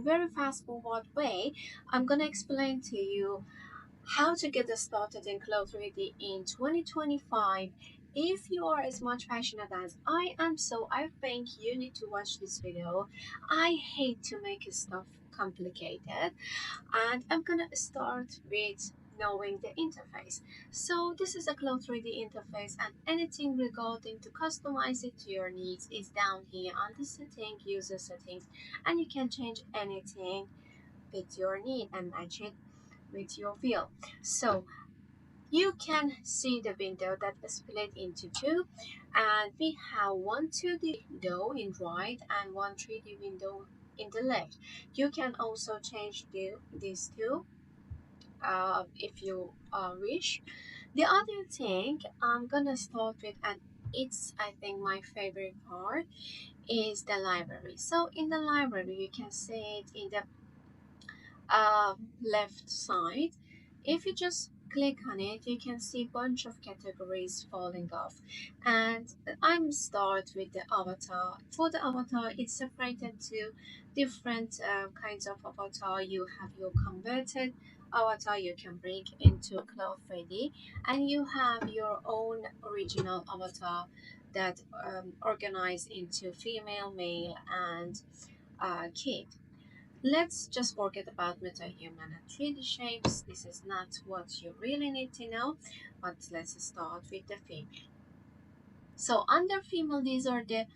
Very fast forward way, I'm gonna explain to you how to get started in Clo3d in 2025. If you are as much passionate as I am, so I think you need to watch this video. I hate to make stuff complicated, and I'm gonna start with knowing the interface. So this is a Clo3d interface, and anything regarding to customize it to your needs is down here on the setting, user settings, and you can change anything with your need and match it with your field. So you can see the window that is split into two, and we have one 2D window in right and one 3D window in the left. You can also change these two if you wish. The other thing I'm gonna start with, and it's I think my favorite part, is the library. So in the library you can see it in the left side. If you just click on it, you can see a bunch of categories falling off. And I'm start with the avatar. For the avatar, it's separated to different kinds of avatar. You have your converted avatar you can bring into Clo3d, and you have your own original avatar that organized into female, male, and kid. Let's just forget about metahuman and 3D shapes. This is not what you really need to know, but let's start with the female. So under female, these are the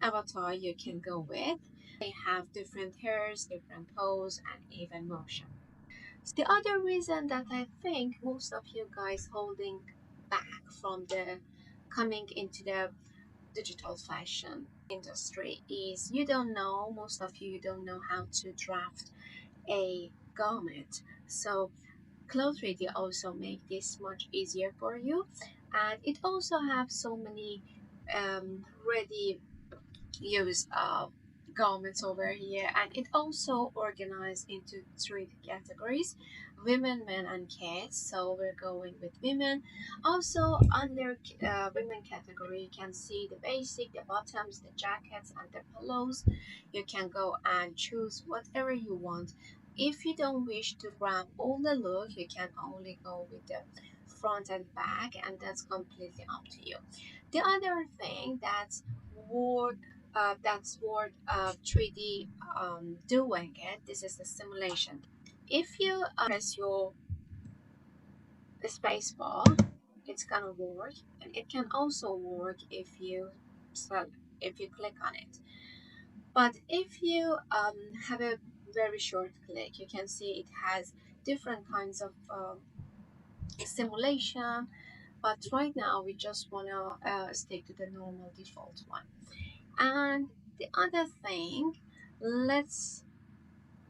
avatar you can go with. They have different hairs, different pose, and even motion. The other reason that I think most of you guys holding back from the coming into the digital fashion industry is you don't know, most of you don't know how to draft a garment. So Clo3d also make this much easier for you, and it also have so many ready use garments over here, and it also organized into three categories: women, men, and kids. So we're going with women. Also under women category you can see the basic, the bottoms, the jackets, and the pillows. You can go and choose whatever you want. If you don't wish to grab all the look, you can only go with the front and back, and that's completely up to you. The other thing that's worth 3D doing it. This is the simulation. If you press your space bar, it's gonna work, and it can also work so if you click on it. But if you have a very short click, you can see it has different kinds of simulation. But right now we just wanna stick to the normal default one. And the other thing, let's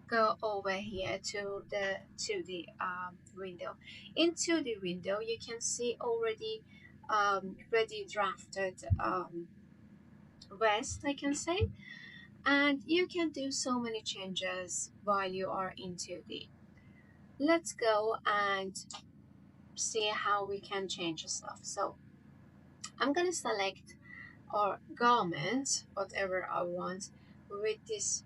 go over here to the window. Into the window, you can see already ready drafted vest, I can say, and you can do so many changes while you are into the. Let's go and see how we can change stuff. So I'm gonna select our garment, whatever I want, with this.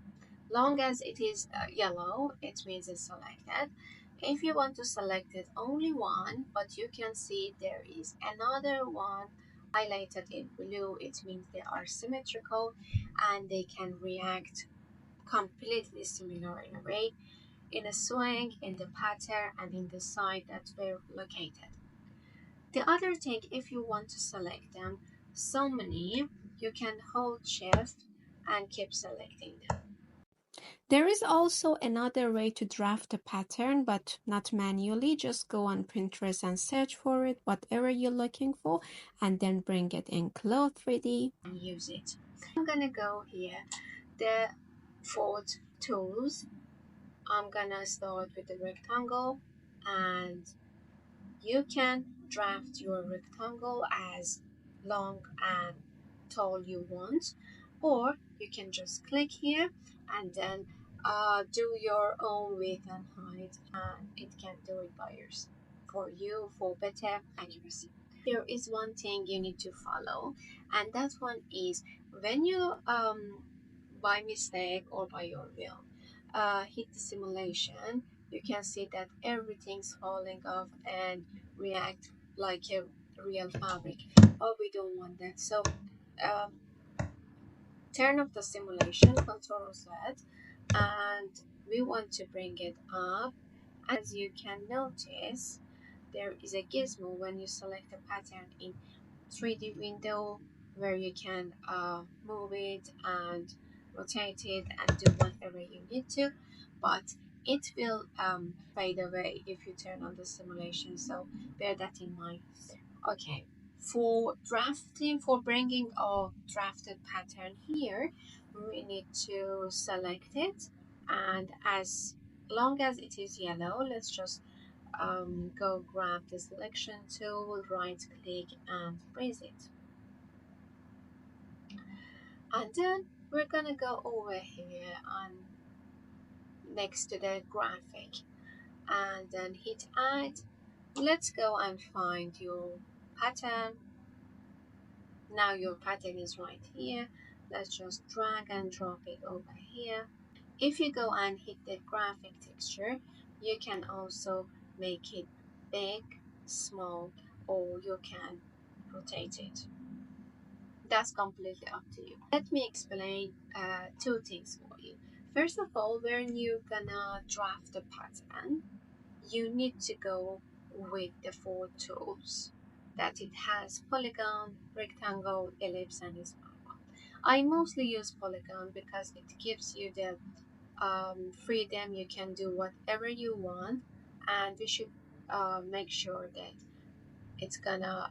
Long as it is yellow, it means it's selected. If you want to select it only one, but you can see there is another one highlighted in blue, it means they are symmetrical and they can react completely similar in a way, in a swing, in the pattern, and in the side that they're located. The other thing, if you want to select them so many, you can hold shift and keep selecting them. There is also another way to draft a pattern, but not manually. Just go on Pinterest and search for it, whatever you're looking for, and then bring it in Clo3d and use it. I'm gonna go here, the fold tools. I'm gonna start with the rectangle, and you can draft your rectangle as long and tall you want, or you can just click here and then do your own width and height, and it can do it by yours for you for better accuracy. There is one thing you need to follow, and that one is when you by mistake or by your will. Hit the simulation, you can see that everything's falling off and react like a real fabric. Oh, we don't want that. So um, turn off the simulation, Control Z, and we want to bring it up. As you can notice, there is a gizmo when you select a pattern in 3D window where you can move it and rotate it and do whatever you need to, but it will fade away if you turn on the simulation, so bear that in mind. Okay, for drafting, for bringing a drafted pattern here, we need to select it, and as long as it is yellow, let's just go grab the selection tool, right click and freeze it. And then we're gonna go over here and next to the graphic and then hit add. Let's go and find your pattern. Now your pattern is right here. Let's just drag and drop it over here. If you go and hit the graphic texture, you can also make it big, small, or you can rotate it. That's completely up to you. Let me explain two things for you. First of all, when you're gonna draft the pattern, you need to go with the four tools that it has: polygon, rectangle, ellipse, and spiral. I mostly use polygon because it gives you the freedom. You can do whatever you want, and we should make sure that it's gonna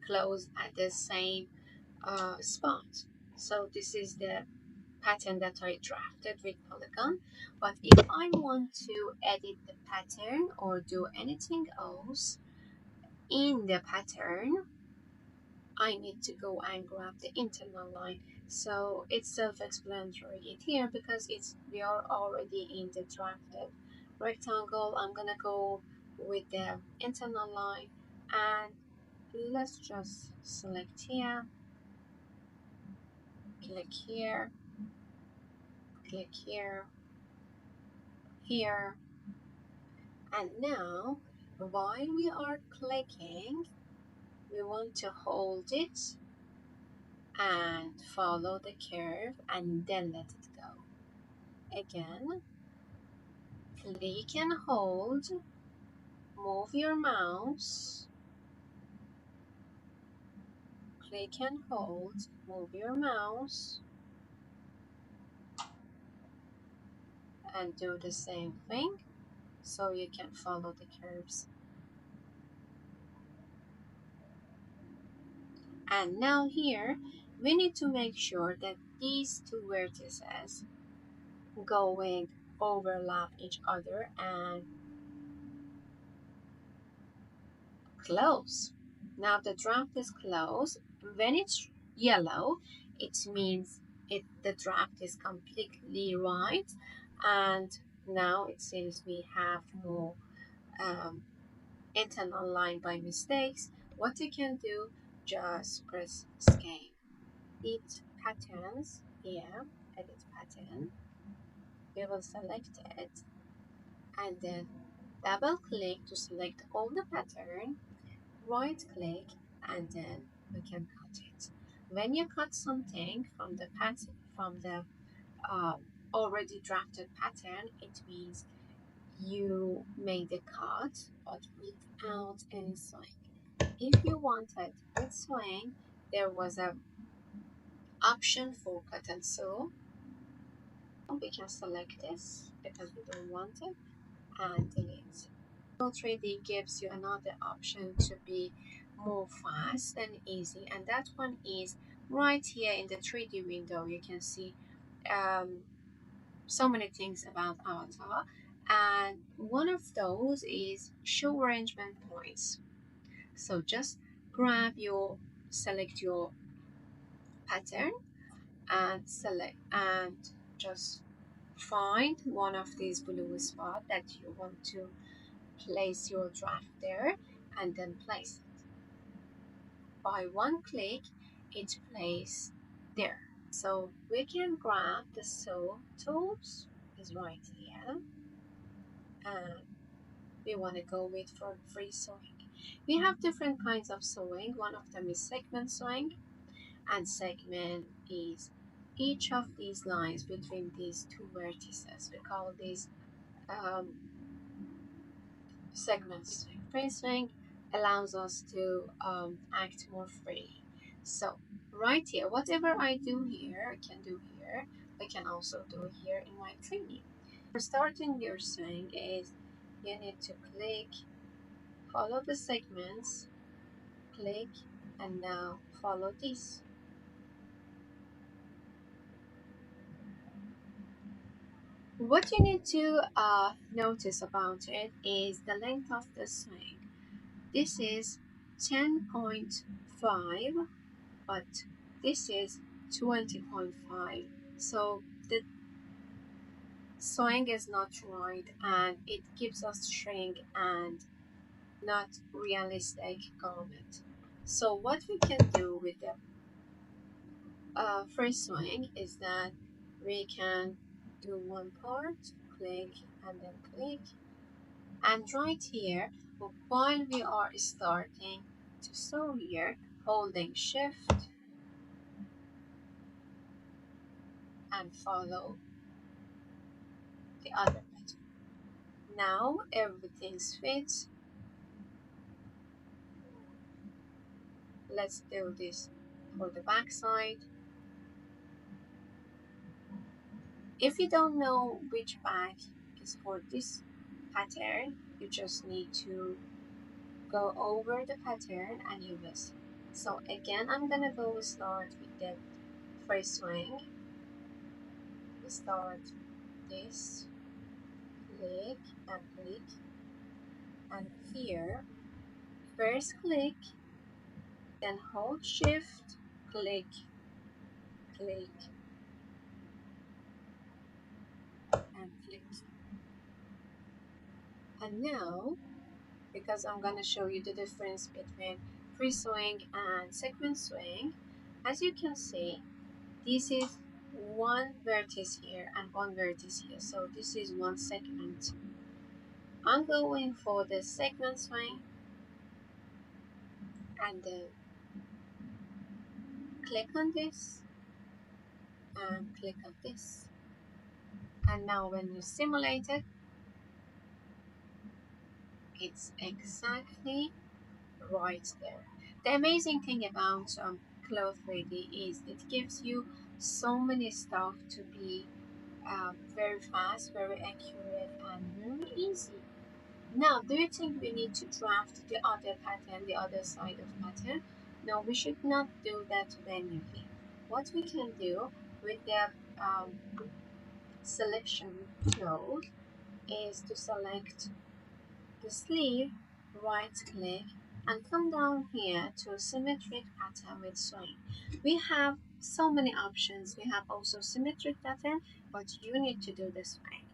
close at the same spot. So this is the pattern that I drafted with polygon. But if I want to edit the pattern or do anything else in the pattern, I need to go and grab the internal line. So it's self-explanatory here because we are already in the drafted rectangle. I'm gonna go with the internal line, and let's just select here, click here, click here, here, and now while we are clicking, we want to hold it and follow the curve and then let it go. Again, click and hold, move your mouse, click and hold, move your mouse, and do the same thing so you can follow the curves. And now here, we need to make sure that these two vertices going overlap each other and close. Now the draft is closed. When it's yellow, it means the draft is completely right. And now it seems we have more internal line by mistakes. What you can do, just press escape. Edit patterns here, edit pattern. We will select it and then double click to select all the pattern, right click, and then we can cut it. When you cut something from the pattern, from the already drafted pattern, it means you made a cut but without any swing. If you wanted with swing, there was a option for cut and sew. We can select this because we don't want it and delete. Clo3d gives you another option to be more fast and easy, and that one is right here in the 3D window. You can see um, so many things about Avatar, and one of those is show arrangement points. So just select your pattern and select and just find one of these blue spots that you want to place your draft there, and then place it. By one click, it places there. So we can grab the sew tools, is right here, and we want to go with for free sewing. We have different kinds of sewing. One of them is segment sewing, and segment is each of these lines between these two vertices. We call these um, segments. Free swing allows us to act more free. So right here, whatever I do here, I can do here. I can also do here in my training. For starting your swing is you need to click, follow the segments, click, and now follow this. What you need to notice about it is the length of the swing. This is 10.5, but this is 20.5. So the sewing is not right and it gives us shrink and not realistic garment. So what we can do with the free sewing is that we can do one part, click and then click, and right here while we are starting to sew here, holding shift and follow the other pattern. Now everything's fit. Let's do this for the back side. If you don't know which back is for this pattern, you just need to go over the pattern and you will see. So again, I'm gonna go start with the first swing. Start this, click and click, and here first click, then hold shift, click, click, and click. And now, because I'm gonna show you the difference between free sewing and segment sewing, as you can see, this is one vertex here and one vertex here, so this is one segment. I'm going for the segment swing and then click on this and click on this. And now when you simulate it, it's exactly right there. The amazing thing about Clo3d is it gives you so many stuff to be very fast, very accurate, and very easy. Now, do you think we need to draft the other pattern, the other side of pattern? No, we should not do that manually. What we can do with the um, selection tool is to select the sleeve, right click, and come down here to symmetric pattern with swing. We have so many options. We have also symmetric pattern, but you need to do this way.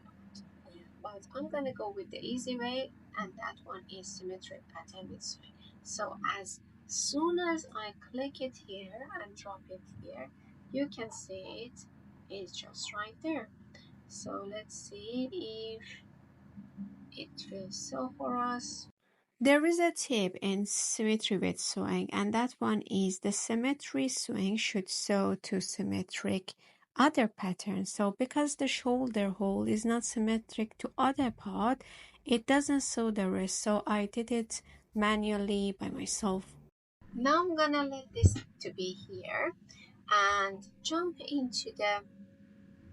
But I'm gonna go with the easy way, and that one is symmetric pattern with swing. So as soon as I click it here and drop it here, you can see it's just right there. So let's see if it will sew for us. There is a tip in symmetry with sewing, and that one is the symmetry sewing should sew to symmetric other patterns. So because the shoulder hole is not symmetric to other part, it doesn't sew the rest. So I did it manually by myself. Now I'm gonna let this to be here and jump into the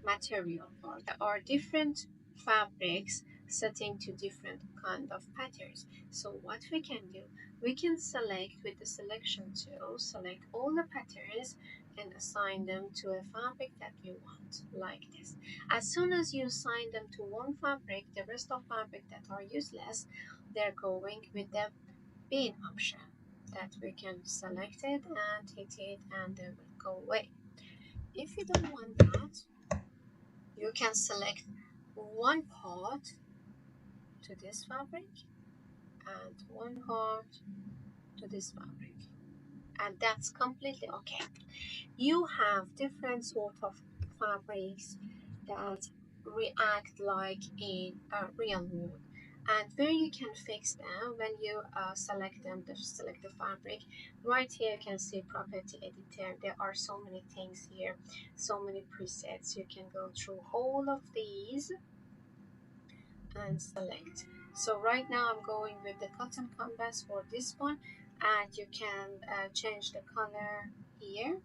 material part. There are different fabrics setting to different kind of patterns. So what we can do, we can select with the selection tool, select all the patterns and assign them to a fabric that we want, like this. As soon as you assign them to one fabric, the rest of fabric that are useless, they're going with the bin option that we can select it and hit it and they will go away. If you don't want that, you can select one part to this fabric and one part to this fabric and that's completely okay. You have different sort of fabrics that react like in a real wool, and where you can fix them when you select them, just select the fabric. Right here you can see property editor. There are so many things here, so many presets. You can go through all of these and select. So right now I'm going with the cotton canvas for this one, and you can change the color here.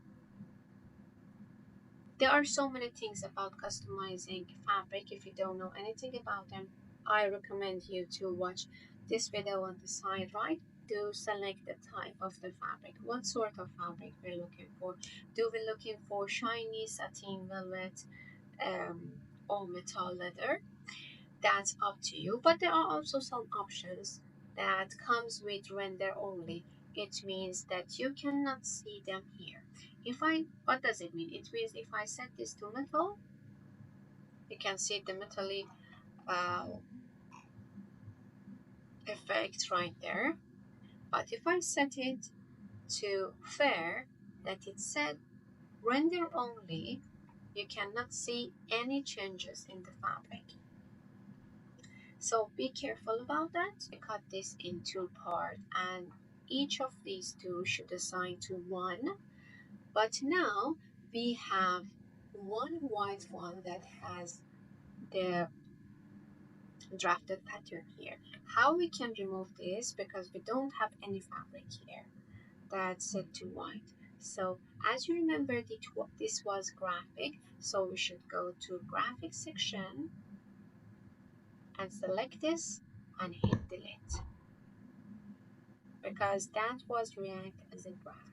There are so many things about customizing fabric. If you don't know anything about them, I recommend you to watch this video on the side right, to select the type of the fabric. What sort of fabric we're looking for? Do we looking for shiny satin, velvet, um, or metal leather? That's up to you. But there are also some options that comes with render only. It means that you cannot see them here. What does it mean? It means if I set this to metal, you can see the metallic uh, effect right there. But if I set it to fair, that it said render only, you cannot see any changes in the fabric. So be careful about that. I cut this in two parts, and each of these two should assign to one. But now we have one white one that has the drafted pattern here. How we can remove this, because we don't have any fabric here that's set to white. So as you remember, this was graphic, so we should go to graphic section and select this and hit delete, because that was React as a graphic.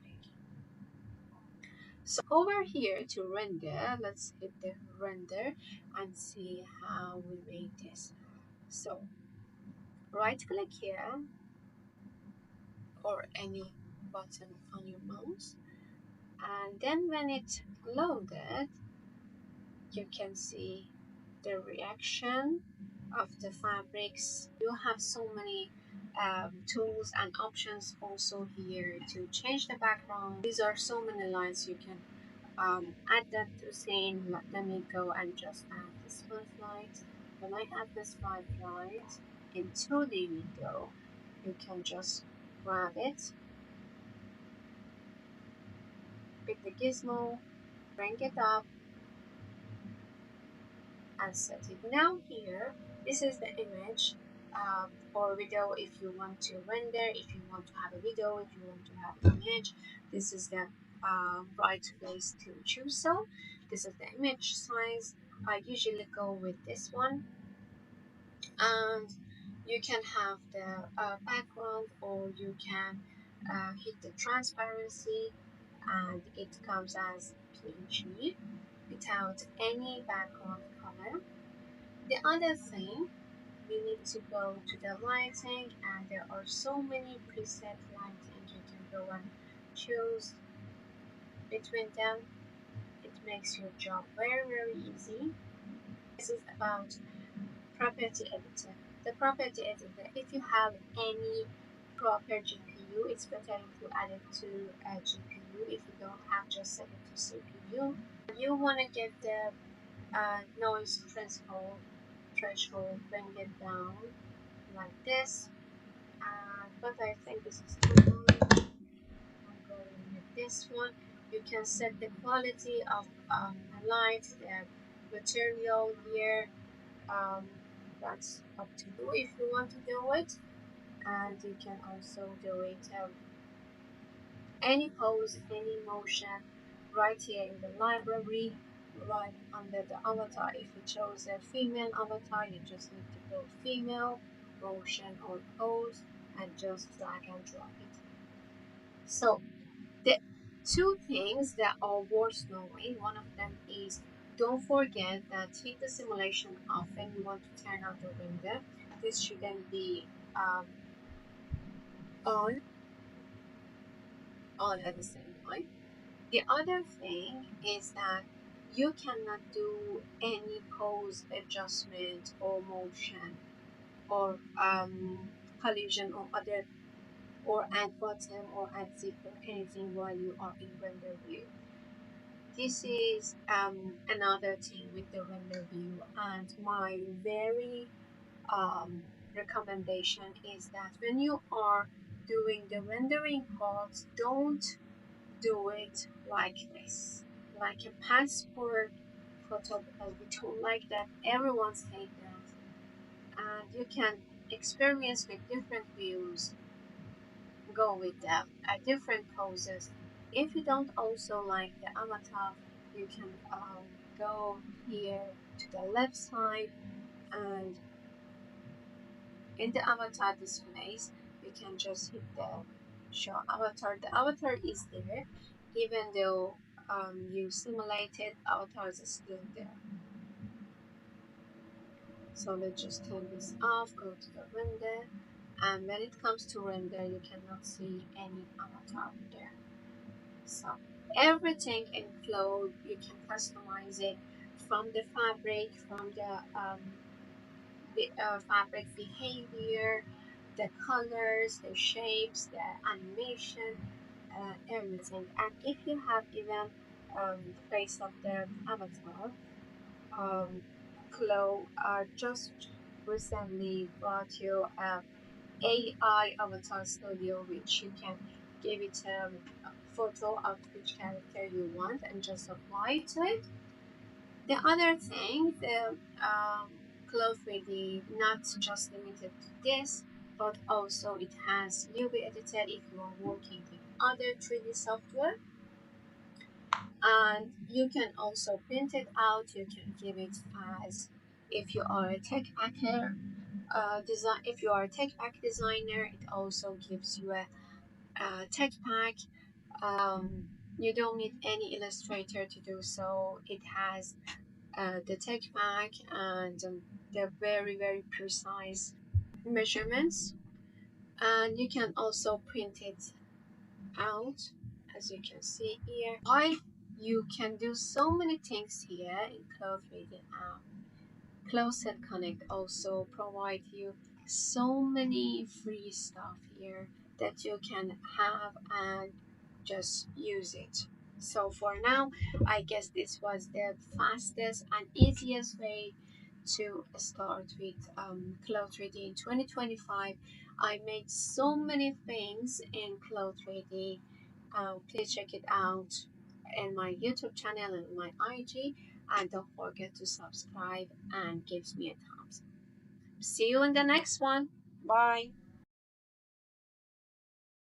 So over here to render, let's hit the render and see how we made this. So right click here or any button on your mouse, and then when it's loaded, you can see the reaction of the fabrics. You have so many tools and options also here to change the background. These are so many lines you can add that to scene. Let me go and just add this light. When I add this light into the video, you can just grab it, pick the gizmo, bring it up, and set it. Now here, this is the image or video. If you want to render, if you want to have a video, if you want to have an image, this is the right place to choose. So this is the image size. I usually go with this one, and you can have the background, or you can hit the transparency, and it comes as PNG without any background color. The other thing, you need to go to the lighting, and there are so many preset lighting. You can go and choose between them. It makes your job very easy. This is about property editor. The property editor, if you have any proper GPU, it's better if you add it to a GPU. If you don't have, just set it to CPU. You want to get the noise threshold, bring it down like this. But I think this is too high. I'm going with this one. You can set the quality of light, the material here. Um, that's up to you if you want to do it, and you can also do it any pose, any motion, right here in the library, right under the avatar. If you chose a female avatar, you just need to go female, motion or pose, and just drag and drop it. So the two things that are worth knowing, one of them is, don't forget that hit the simulation off when you want to turn on the render. This shouldn't be on all at the same time. The other thing is that you cannot do any pose adjustment or motion or collision or other or add bottom or add zip or anything while you are in render view. This is another thing with the render view, and my very um, recommendation is that when you are doing the rendering part, don't do it like this, like a passport photo, because we don't like that. Everyone's hate that, and you can experience with different views, go with them at different poses. If you don't also like the avatar, you can go here to the left side, and in the avatar displays you can just hit the show avatar. The avatar is there, even though you simulated avatars is still there. So let's just turn this off, go to the render, and when it comes to render you cannot see any avatar there. So everything in Clo3d you can customize it, from the fabric, from the fabric behavior, the colors, the shapes, the animation, everything. And if you have even face of the avatar, um, just recently brought you a AI avatar studio, which you can give it a photo of which character you want and just apply to it. The other thing, the Clo3d not just limited to this, but also it has UV editor if you are working with other 3D software, and you can also print it out. You can give it as, if you are a tech hacker design, if you are a tech pack designer, it also gives you a tech pack. Um, you don't need any illustrator to do so. It has the tech pack and the very precise measurements, and you can also print it out, as you can see here. You can do so many things here in Clo3d. Closet Connect also provide you so many free stuff here that you can have and just use it. So for now, I guess this was the fastest and easiest way to start with Clo3d in 2025. I made so many things in Clo3d. Please check it out in my YouTube channel and my IG, and don't forget to subscribe and gives me a thumbs. See you in the next one. Bye.